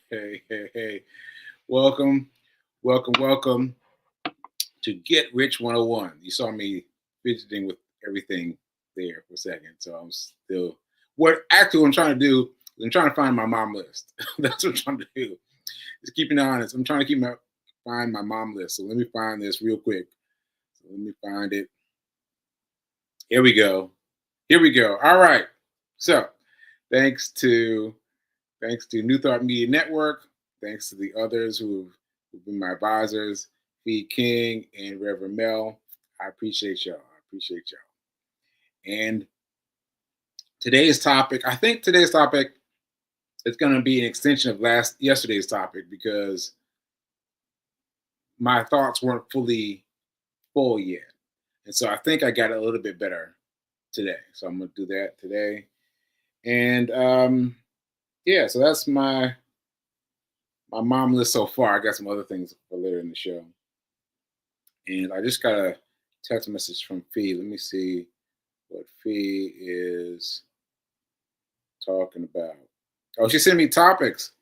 Hey. Welcome, welcome to Get Rich 101. You saw me fidgeting with everything there for a second. So I'm still, what I'm trying to do is I'm trying to find my mom list. That's what I'm trying to do. Just keeping it honest. I'm trying to find my mom list. So let me find this real quick. So let me find it. Here we go. Here we go. All right. So thanks to Thanks to New Thought Media Network. Thanks to the others who've been my advisors, V. King and Reverend Mel. I appreciate y'all. And I think today's topic is going to be an extension of yesterday's topic because my thoughts weren't fully full yet. And so I think I got it a little bit better today. So I'm going to do that today. And yeah, so that's my mom list so far. I got some other things for later in the show. And I just got a text message from Fee. Let me see what Fee is talking about. Oh, she sent me topics.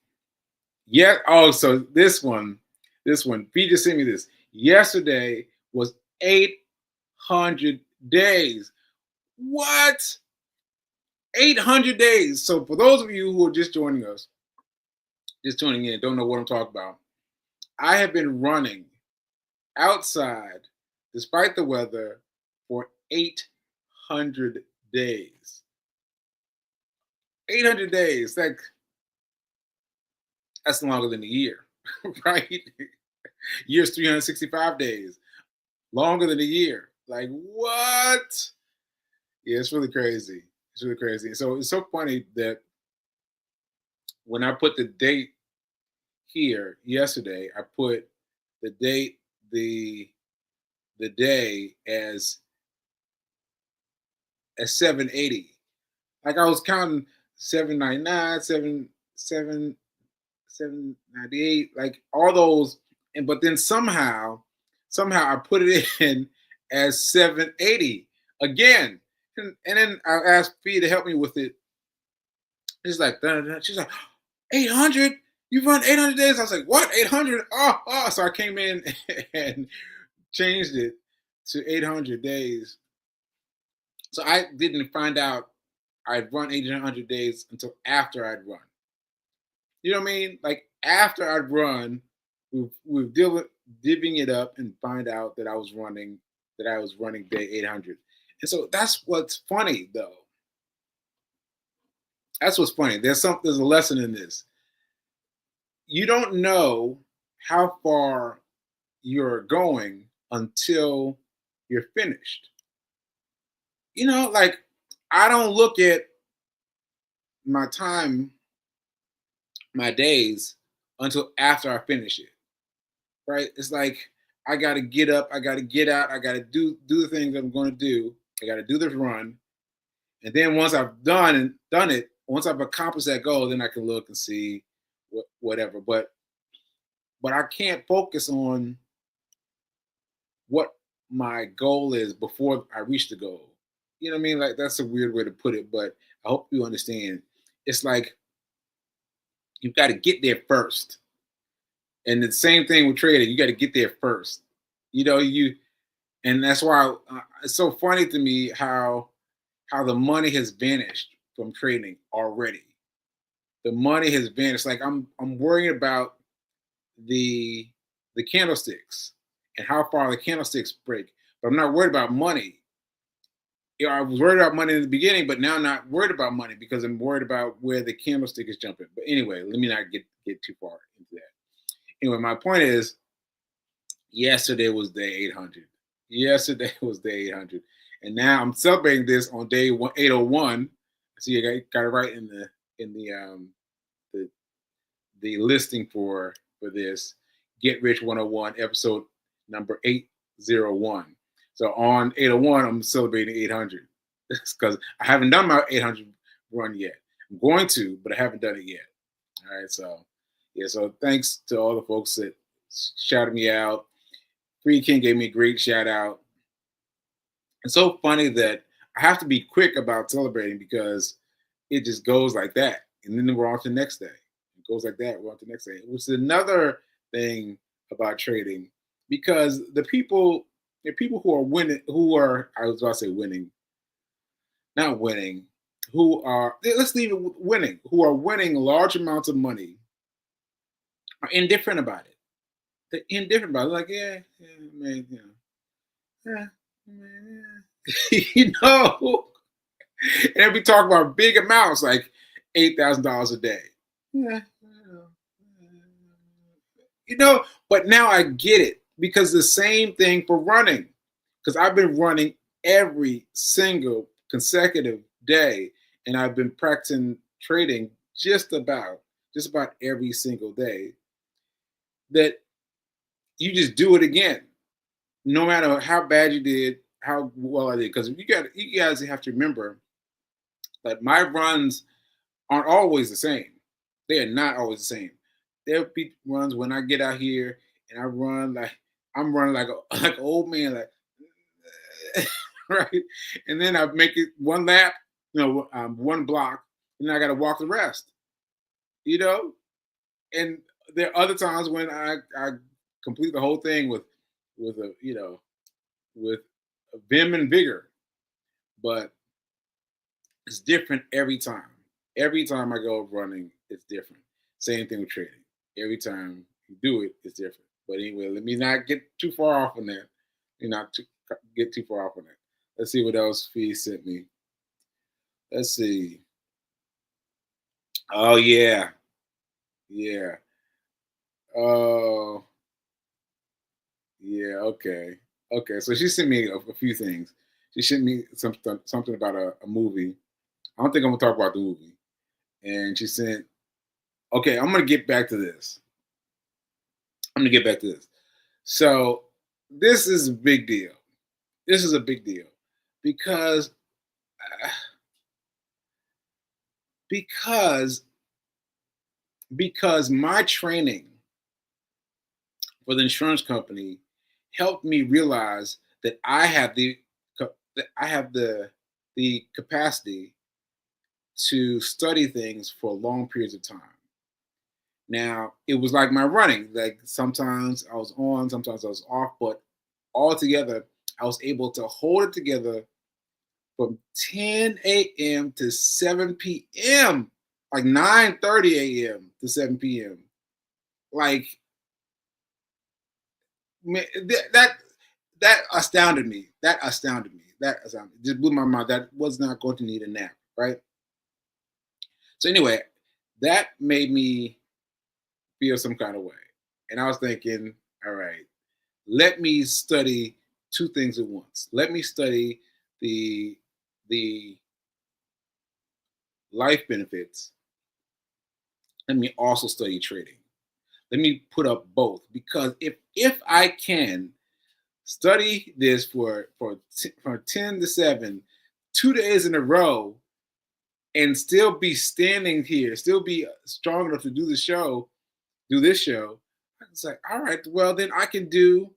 Yeah. Oh, so this one. Fee just sent me this. Yesterday was 800 days. What? 800 days. So for those of you who are just joining in, don't know what I'm talking about, I have been running outside, despite the weather, for 800 days. 800 days. That's longer than a year, right? Year's 365 days. Longer than a year. Like, what? Yeah, it's really crazy. So it's so funny that when I put the date here yesterday, I put the date, the day as 780. Like I was counting 799, 798, like all those, but then somehow I put it in as 780 again. And then I asked Fee to help me with it. She's like, 800? You've run 800 days? I was like, what? 800? Oh. So I came in and changed it to 800 days. So I didn't find out I'd run 800 days until after I'd run. You know what I mean? Like after I'd run, we're divvying it up and find out that I was running day 800. And so that's what's funny, though. That's what's funny. There's a lesson in this. You don't know how far you're going until you're finished. You know, like I don't look at my time, my days until after I finish it. Right? It's like I got to get up, I got to get out, I got to do the things I'm going to do. I got to do this run, and then once I've done it, once I've accomplished that goal, then I can look and see whatever. But I can't focus on what my goal is before I reach the goal. You know what I mean? Like that's a weird way to put it, but I hope you understand. It's like you've got to get there first. And the same thing with trading, you got to get there first. You know, and that's why it's so funny to me how the money has vanished from trading already. The money has vanished. Like I'm worrying about the candlesticks and how far the candlesticks break, but I'm not worried about money. You know, I was worried about money in the beginning, but now I'm not worried about money because I'm worried about where the candlestick is jumping. But anyway, let me not get too far into that. Anyway, my point is, yesterday was day 800. Yesterday was day 800, and now I'm celebrating this on day 801. So you got it right in the listing for this Get Rich 101 episode number 801. So on 801, I'm celebrating 800 because I haven't done my 800 run yet. I'm going to, but I haven't done it yet. All right, so yeah, so thanks to all the folks that shouted me out. Free King gave me a great shout out. It's so funny that I have to be quick about celebrating because it just goes like that, and then we're on to the next day. It goes like that. We're on to the next thing, which is another thing about trading, because the people who are winning, who are, I was about to say winning, not winning, who are, let's leave it with winning, who are winning large amounts of money are indifferent about it. They're indifferent about it. Like, yeah, yeah, man, yeah, man, yeah. And they'll be talking about big amounts like $8,000 a day. Yeah, but now I get it, because the same thing for running, because I've been running every single consecutive day, and I've been practicing trading just about every single day. That you just do it again, no matter how bad you did, how well I did. Because you guys have to remember that my runs aren't always the same. They are not always the same. There'll be runs when I get out here and I'm running like like an old man, like right, and then I make it one lap, one block, and then I got to walk the rest. You know, and there are other times when I complete the whole thing with a with a vim and vigor, but it's different every time. Every time I go running, it's different. Same thing with trading. Every time you do it, it's different. But anyway, let me not get too far off on that. Get too far off on that. Let's see what else Fee sent me. Let's see. Oh yeah, yeah. Oh yeah. Okay. Okay. So she sent me a few things. She sent me something about a movie. I don't think I'm gonna talk about the movie. And she said, okay, I'm gonna get back to this. I'm gonna get back to this. So this is a big deal. This is a big deal because because because my training for the insurance company helped me realize that I have the capacity to study things for long periods of time. Now, it was like my running. Like sometimes I was on, sometimes I was off, but altogether, I was able to hold it together from 10 a.m. to 7 p.m., like 9:30 a.m. to 7 p.m. Like, man, that astounded me. That astounded me. Just blew my mind. That was not going to need a nap, right? So anyway, that made me feel some kind of way. And I was thinking, all right, let me study two things at once. Let me study the life benefits. Let me also study trading. Let me put up both, because if I can study this from 10 to 7, 2 days in a row, and still be standing here, still be strong enough to do this show, it's like, all right, well then I can do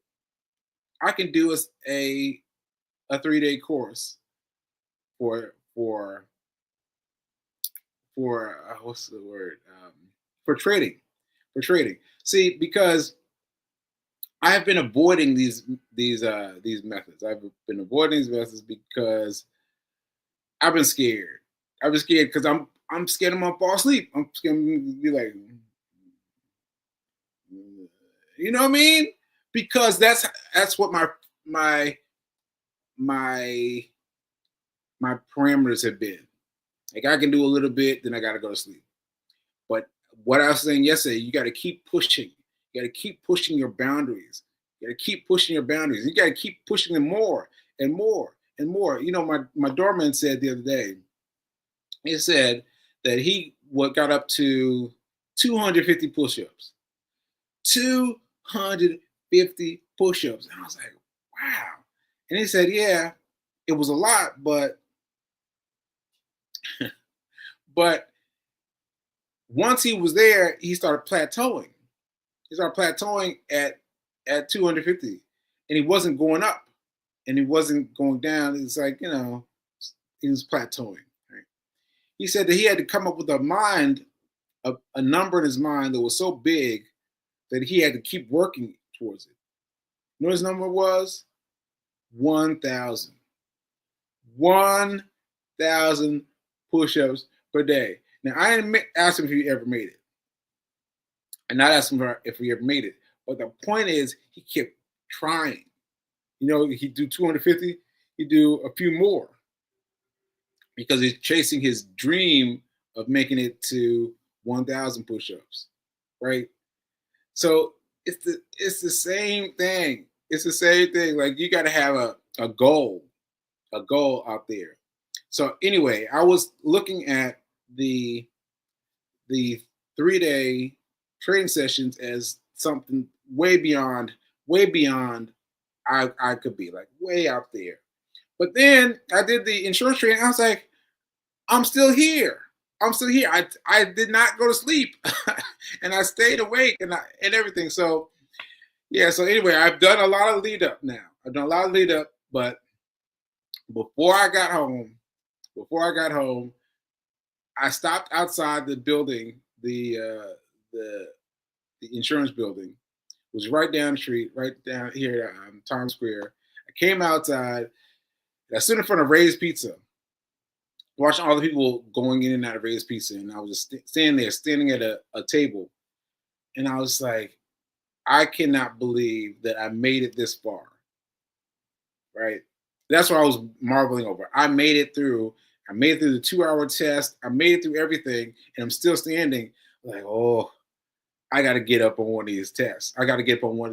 a 3-day course for what's the word, for trading. See, because I have been avoiding these methods. I've been avoiding these methods because I've been scared. I've been scared because I'm scared I'm gonna fall asleep. I'm scared I'm gonna be like, you know what I mean? Because that's what my my my parameters have been. Like I can do a little bit, then I gotta go to sleep. But what I was saying yesterday, you got to keep pushing. You got to keep pushing your boundaries. You got to keep pushing your boundaries. You got to keep pushing them more and more and more. My doorman said the other day, he said that he got up to 250 push-ups. 250 push-ups. And I was like, wow. And he said, yeah, it was a lot, but but once he was there, he started plateauing. He started plateauing at 250, and he wasn't going up, and he wasn't going down. It's like, he was plateauing. Right? He said that he had to come up with a mind a number in his mind that was so big that he had to keep working towards it. You know what his number was? 1,000. 1,000 push-ups per day. Now, I didn't ask him if he ever made it. And not ask him if he ever made it. But the point is, he kept trying. You know, he'd do 250, he'd do a few more because he's chasing his dream of making it to 1,000 push-ups, right? So it's the same thing. It's the same thing. Like, you got to have a goal out there. So anyway, I was looking at the 3-day training sessions as something way beyond I could be, like way out there. But then I did the insurance training. I was like, I'm still here. I did not go to sleep, and I stayed awake and everything. So yeah. So anyway, I've done a lot of lead up now. But before I got home, I stopped outside the building, the insurance building. It was right down the street, right down here, Times Square. I came outside. I stood in front of Ray's Pizza, watching all the people going in and out of Ray's Pizza, and I was just standing at a table, and I was like, I cannot believe that I made it this far, right? That's what I was marveling over. I made it through the 2-hour test. I made it through everything, and I'm still standing. Like, oh, I got to get up on one of these tests. I got to get up on one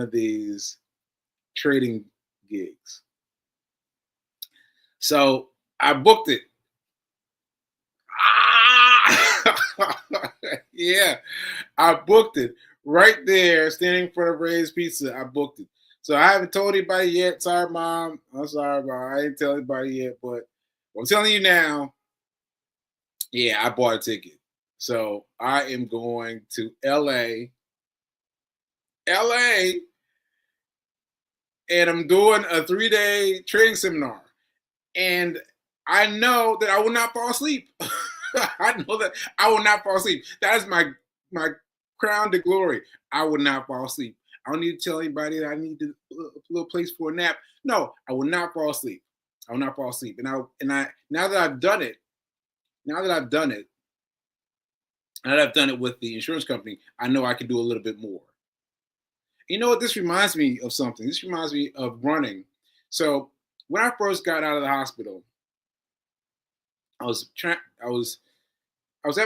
of these trading gigs. So I booked it. Yeah, I booked it right there, standing in front of Ray's Pizza. I booked it. So I haven't told anybody yet. Sorry, Mom. I'm sorry, Mom. I didn't tell anybody yet, but I'm telling you now. Yeah, I bought a ticket. So I am going to LA, and I'm doing a 3-day training seminar. And I know that I will not fall asleep. I know that I will not fall asleep. That is my crown to glory. I will not fall asleep. I don't need to tell anybody that I need a little place for a nap. No, I will not fall asleep. I will not fall asleep. And I now that I've done it with the insurance company, I know I can do a little bit more. You know what? This reminds me of something. This reminds me of running. So when I first got out of the hospital, I was at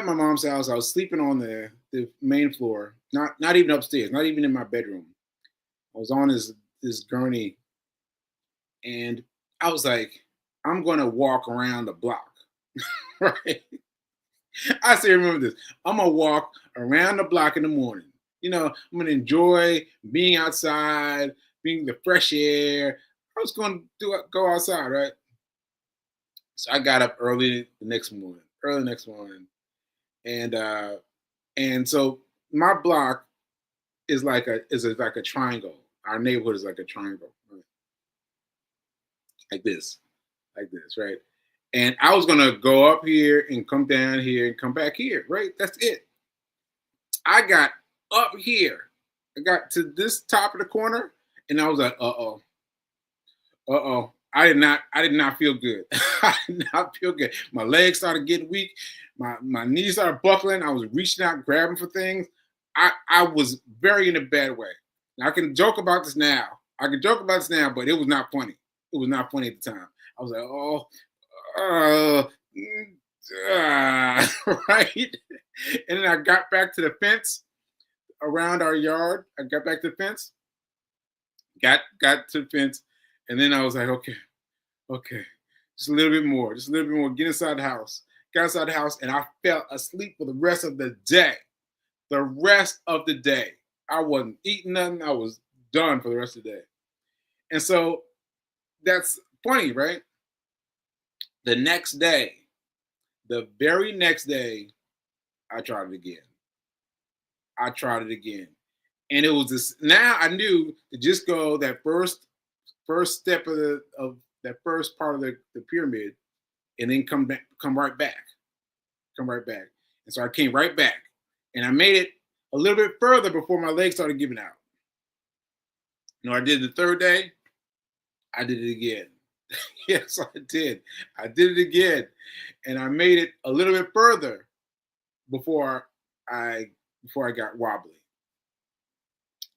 my mom's house. I was sleeping on the main floor, not even upstairs, not even in my bedroom. I was on this gurney, and I was like, I'm gonna walk around the block, right? I still remember this. I'm gonna walk around the block in the morning. You know, I'm gonna enjoy being outside, being the fresh air. I was gonna go outside, right? So I got up early the next morning, and so my block is like a triangle. Our neighborhood is like a triangle, right? like this, right? And I was gonna go up here and come down here and come back here, right? That's it. I got up here. I got to this top of the corner, and I was like, I did not feel good. I did not feel good. My legs started getting weak. My knees started buckling. I was reaching out, grabbing for things. I was very in a bad way. Now, I can joke about this now. But it was not funny. It was not funny at the time. I was like, right. And then I got back to the fence around our yard. Got to the fence, and then I was like, okay, just a little bit more, get inside the house. Got inside the house, and I fell asleep for the rest of the day. I wasn't eating nothing. I was done for the rest of the day. And so that's funny, right? The very next day, I tried it again. And it was this. Now I knew to just go that first step of that first part of the pyramid, and then come right back. And And so I came right back and I made it a little bit further before my legs started giving out. I did the third day. I did it again. Yes, I did. I did it again. And I made it a little bit further before I got wobbly.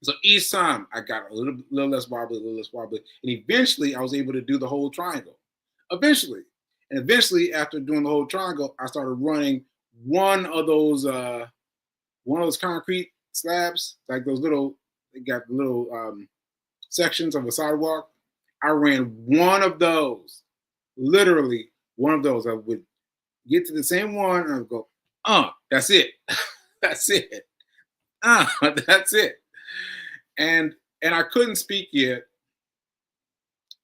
So each time I got a little less wobbly, a little less wobbly. And eventually I was able to do the whole triangle. Eventually, after doing the whole triangle, I started running one of those concrete slabs, like those little, they got little sections of a sidewalk. I ran one of those, literally one of those. I would get to the same one and I would go, that's it. That's it. That's it. And I couldn't speak yet,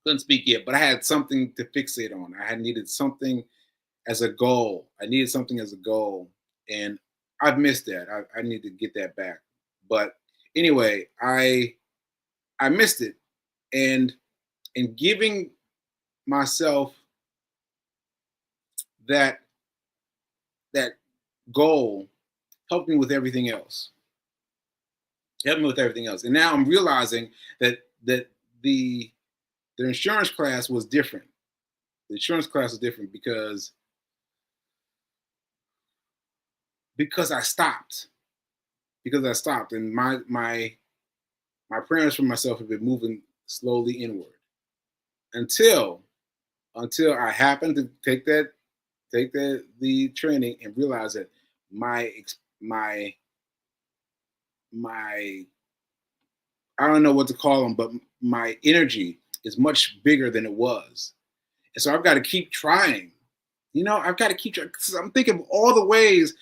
but I had something to fixate on. I had needed something as a goal. And I've missed that. I need to get that back. But anyway, I missed it, and giving myself that goal helped me with everything else. And now I'm realizing that the insurance class was different. The insurance class was different because I stopped. And my prayers for myself have been moving slowly inward until I happened to take the training and realize that my I don't know what to call them, but my energy is much bigger than it was. And so I've got to keep trying. I've got to keep trying. I'm thinking of all the ways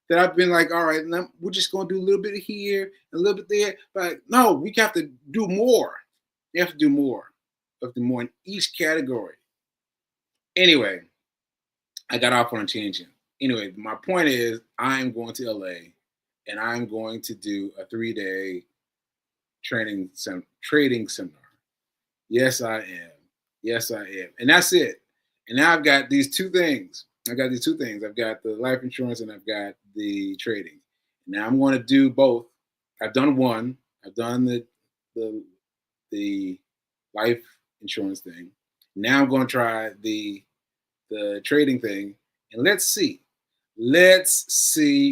that I've been like, all right, we're just going to do a little bit here, a little bit there. But no, we have to do more. We have to do more. We have to do more in each category. Anyway, I got off on a tangent. Anyway, my point is I'm going to LA and I'm going to do a 3-day trading seminar. Yes, I am. And that's it. And now I've got these two things. I've got the life insurance and I've got the trading. Now I'm going to do both. I've done one. I've done the life insurance thing. Now I'm going to try the trading thing, and let's see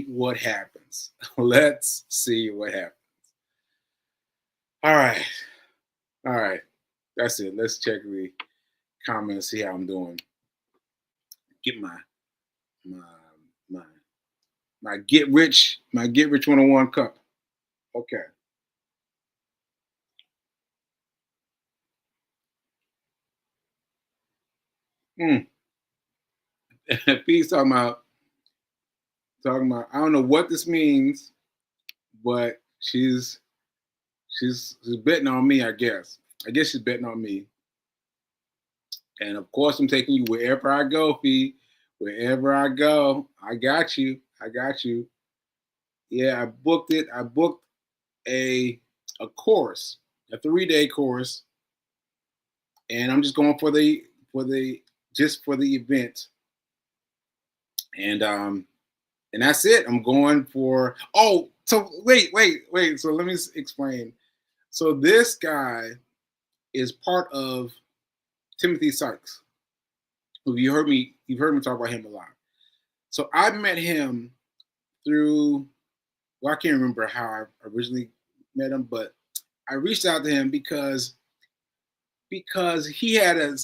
what happens. Let's see what happens. All right. That's it. Let's check the comments, see how I'm doing. Get my get rich 101 cup. Okay. Pete's talking about I don't know what this means, but she's betting on me, I guess. She's betting on me. And of course I'm taking you wherever I go, Pete. Wherever I go, I got you. Yeah, I booked it. I booked a course, a 3-day course, and I'm just going for the event. And that's it. I'm going for so wait. So let me explain. So this guy is part of Timothy Sykes, who you've heard me talk about him a lot. So I met him through, I can't remember how I originally met him, but I reached out to him because he had a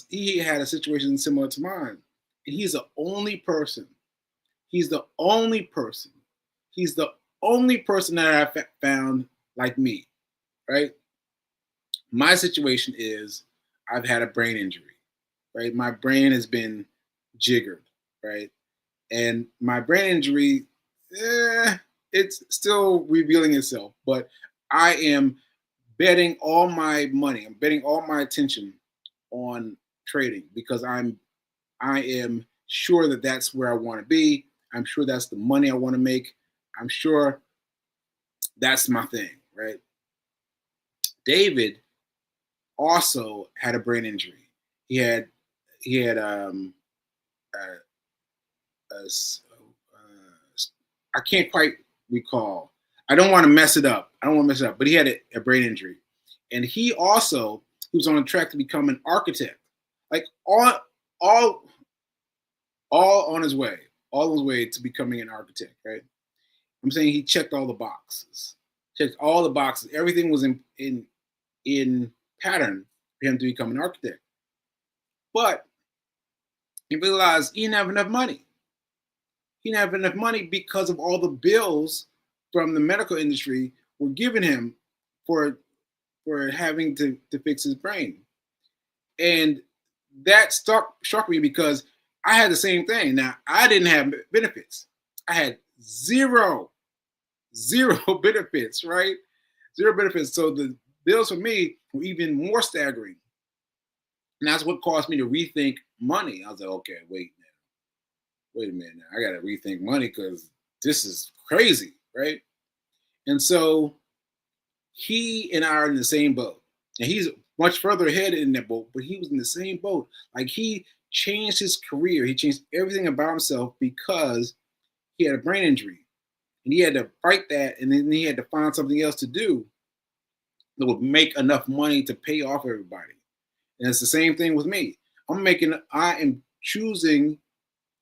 situation similar to mine. And he's the only person that I found like me, right? My situation is I've had a brain injury, right? My brain has been jiggered, right? And my brain injury, it's still revealing itself, but I am betting all my money, I'm betting all my attention on trading because I am sure that that's where I want to be. I'm sure that's the money I want to make. I'm sure that's my thing, right? David also had a brain injury. He had I can't quite recall. I don't want to mess it up. But he had a brain injury, and he was on a track to become an architect, like all all on his way, to becoming an architect. Right? I'm saying he checked all the boxes, Everything was in pattern for him to become an architect, but he realized he didn't have enough money. He didn't have enough money because of all the bills from the medical industry were giving him for having to fix his brain. And that struck me because I had the same thing. Now, I didn't have benefits. I had zero benefits, right? Zero benefits. So the bills for me were even more staggering. And that's what caused me to rethink money. I was like, okay, wait a minute now. I got to rethink money because this is crazy, right? And so he and I are in the same boat. And he's much further ahead in that boat, but he was in the same boat. Like, he changed his career. He changed everything about himself because he had a brain injury. And he had to fight that, and then he had to find something else to do that would make enough money to pay off everybody. And it's the same thing with me. I am choosing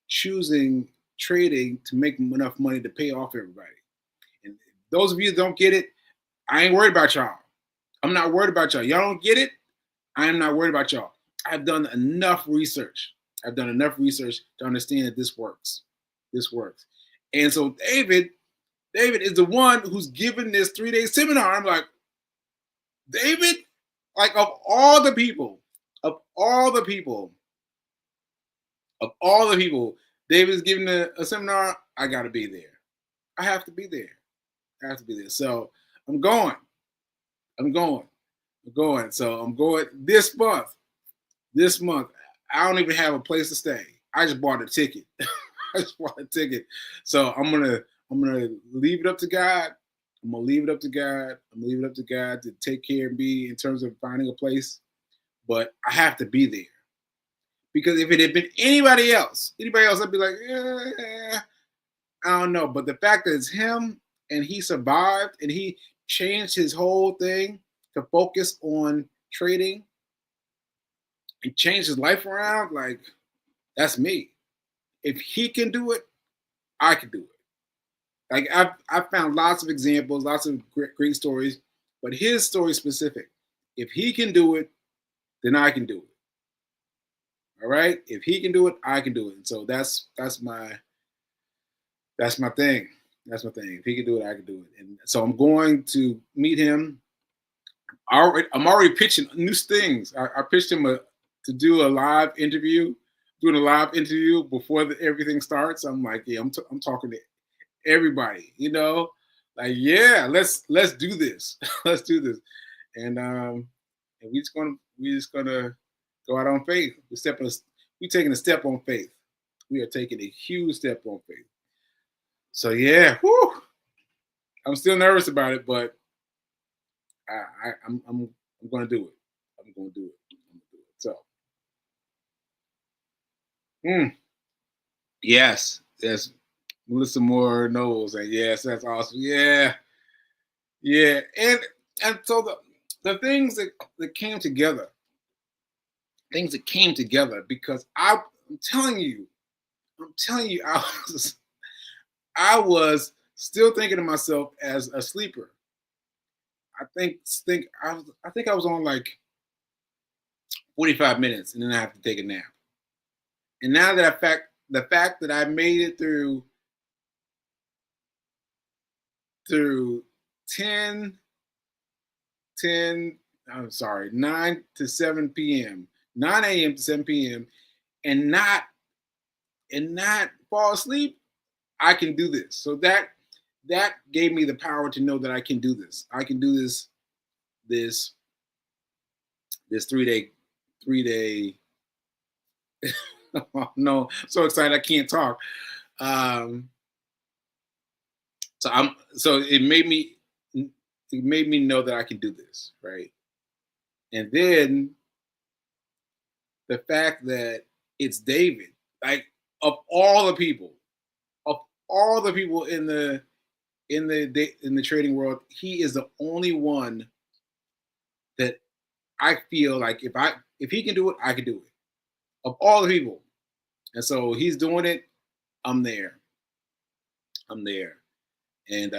trading to make enough money to pay off everybody. And those of you that don't get it, I ain't worried about y'all. I'm not worried about y'all. Y'all don't get it, I am not worried about y'all. I've done enough research. To understand that this works. And so David is the one who's given this 3-day seminar. I'm like, David, like, of all the people, David's giving a seminar. I got to be there. I have to be there. So I'm going. So I'm going this month. I don't even have a place to stay. I just bought a ticket. So I'm gonna leave it up to God. I'm gonna leave it up to God to take care of me in terms of finding a place. But I have to be there. Because if it had been anybody else, I'd be like, I don't know. But the fact that it's him and he survived and he changed his whole thing to focus on trading and changed his life around, like, that's me. If he can do it, I can do it. Like, I've found lots of examples, lots of great stories, but his story is specific. If he can do it, then I can do it. All right? If he can do it, I can do it. And so that's my thing. If he can do it, I can do it. And so I'm going to meet him. I'm already pitching new things. I pitched him to do a live interview, before everything starts. I'm like, yeah, I'm talking to everybody, like, yeah, let's do this. Let's do this. And we're just gonna go out on faith. We're taking a step on faith. We are taking a huge step on faith. So yeah, I'm still nervous about it, but I'm gonna do it. So yes, Melissa Moore knows, and yes, that's awesome. Yeah. And so the things that came together, because I'm telling you, I was still thinking of myself as a sleeper. I think I was on like 45 minutes, and then I have to take a nap. And now that the fact that I made it through 10 9 to 7 p.m., 9 a.m. to 7 p.m., and not fall asleep, I can do this. So that gave me the power to know that I can do this. I can do this 3-day. Oh, no, so excited I can't talk. So it made me know that I can do this, right? And then the fact that it's David, like, of all the people, all the people in the trading world, he is the only one that I feel like if he can do it, I can do it. Of all the people, and so he's doing it. I'm there. I'm there, and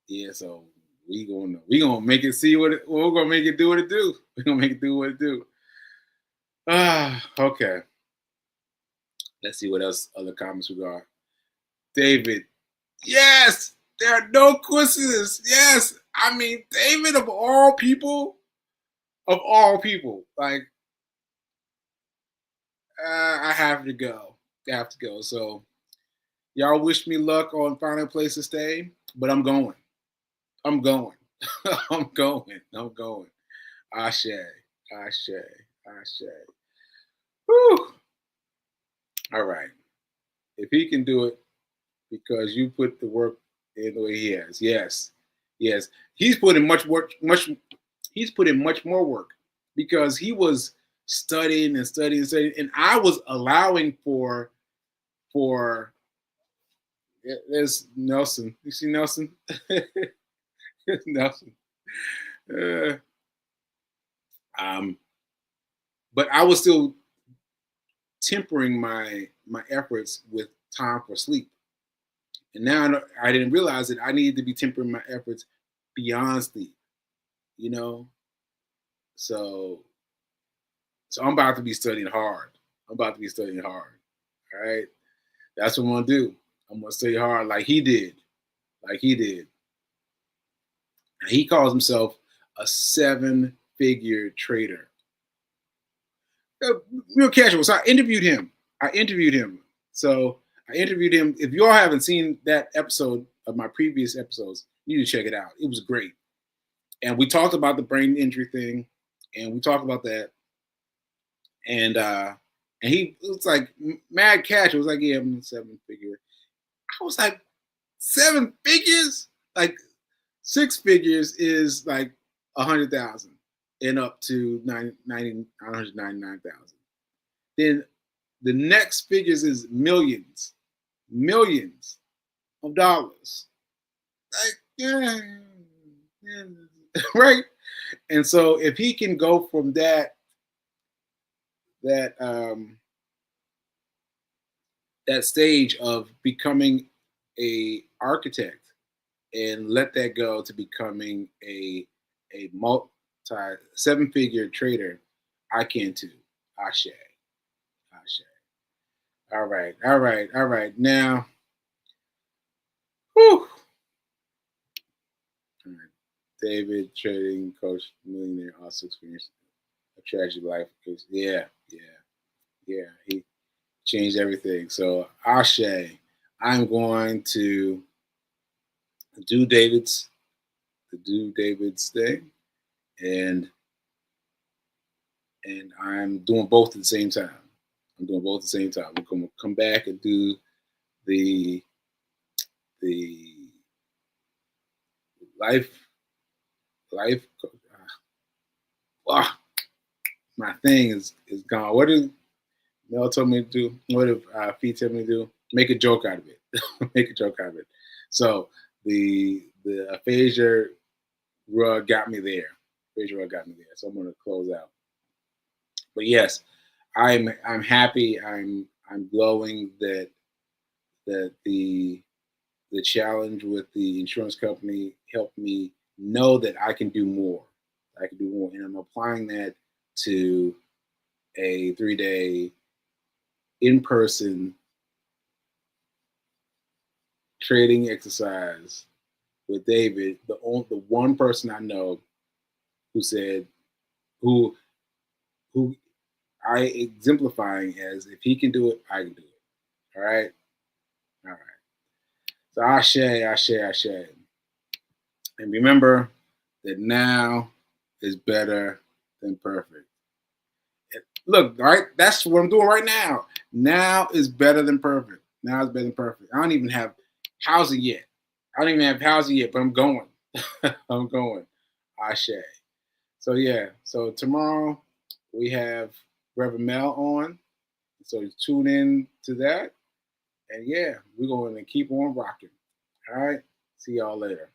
yeah. So we gonna make it see we're gonna make it do what it do. We're gonna make it do what it do. Okay. Let's see what else other comments we got. David, yes, there are no quizzes. Yes, I mean David of all people, like I have to go. I have to go. So y'all wish me luck on finding a place to stay, but I'm going. I'm going. I'm going. I'm going. Ashe. Ashe. Ashe. Whew. All right. If he can do it because you put the work in the way he has. Yes. Yes. He's put in he's put in much more work because he was studying and studying and studying. And I was allowing for there's Nelson. You see Nelson? Nelson. Uh, but I was still tempering my efforts with time for sleep. And now I didn't realize that I needed to be tempering my efforts beyond sleep, you know? So I'm about to be studying hard. I'm about to be studying hard. All right. That's what I'm gonna do. I'm gonna study hard like he did. Like he did. And he calls himself a 7-figure trader. Real casual. So I interviewed him. So I interviewed him. If you all haven't seen that episode of my previous episodes, you need to check it out. It was great. And we talked about the brain injury thing, and we talked about that. And he was like mad cash. It was like, yeah, I'm 7-figure. I was like, 7 figures? Like 6 figures is like 100,000 and up to 199,000. Then the next figures is millions of dollars. Like, yeah, right? And so if he can go from that that stage of becoming a architect and let that go to becoming a multi 7-figure trader, I can too. Ashe. Ashe. All right. All right. All right. Now, whew. All right. David, trading coach, millionaire, also experienced a tragic life. Yeah. He changed everything. So, Ashe, I'm going to do David's thing, and I'm doing both at the same time. We're going to come back and do the life. My thing is gone. What did Mel told me to do? What did Fee tell me to do? Make a joke out of it. Make a joke out of it. So the aphasia rug got me there. So I'm going to close out. But yes, I'm happy. I'm glowing that the challenge with the insurance company helped me know that I can do more. And I'm applying that to a 3-day in-person trading exercise with David, the one person I know who said who I exemplifying as if he can do it, I can do it. All right. So Ashe. And remember that now is better than perfect. Look, right? That's what I'm doing right now. Now is better than perfect. I don't even have housing yet. But I'm going. I'm going. Ashe. So yeah. So tomorrow we have Reverend Mel on. So tune in to that. And yeah, we're going to keep on rocking. All right. See y'all later.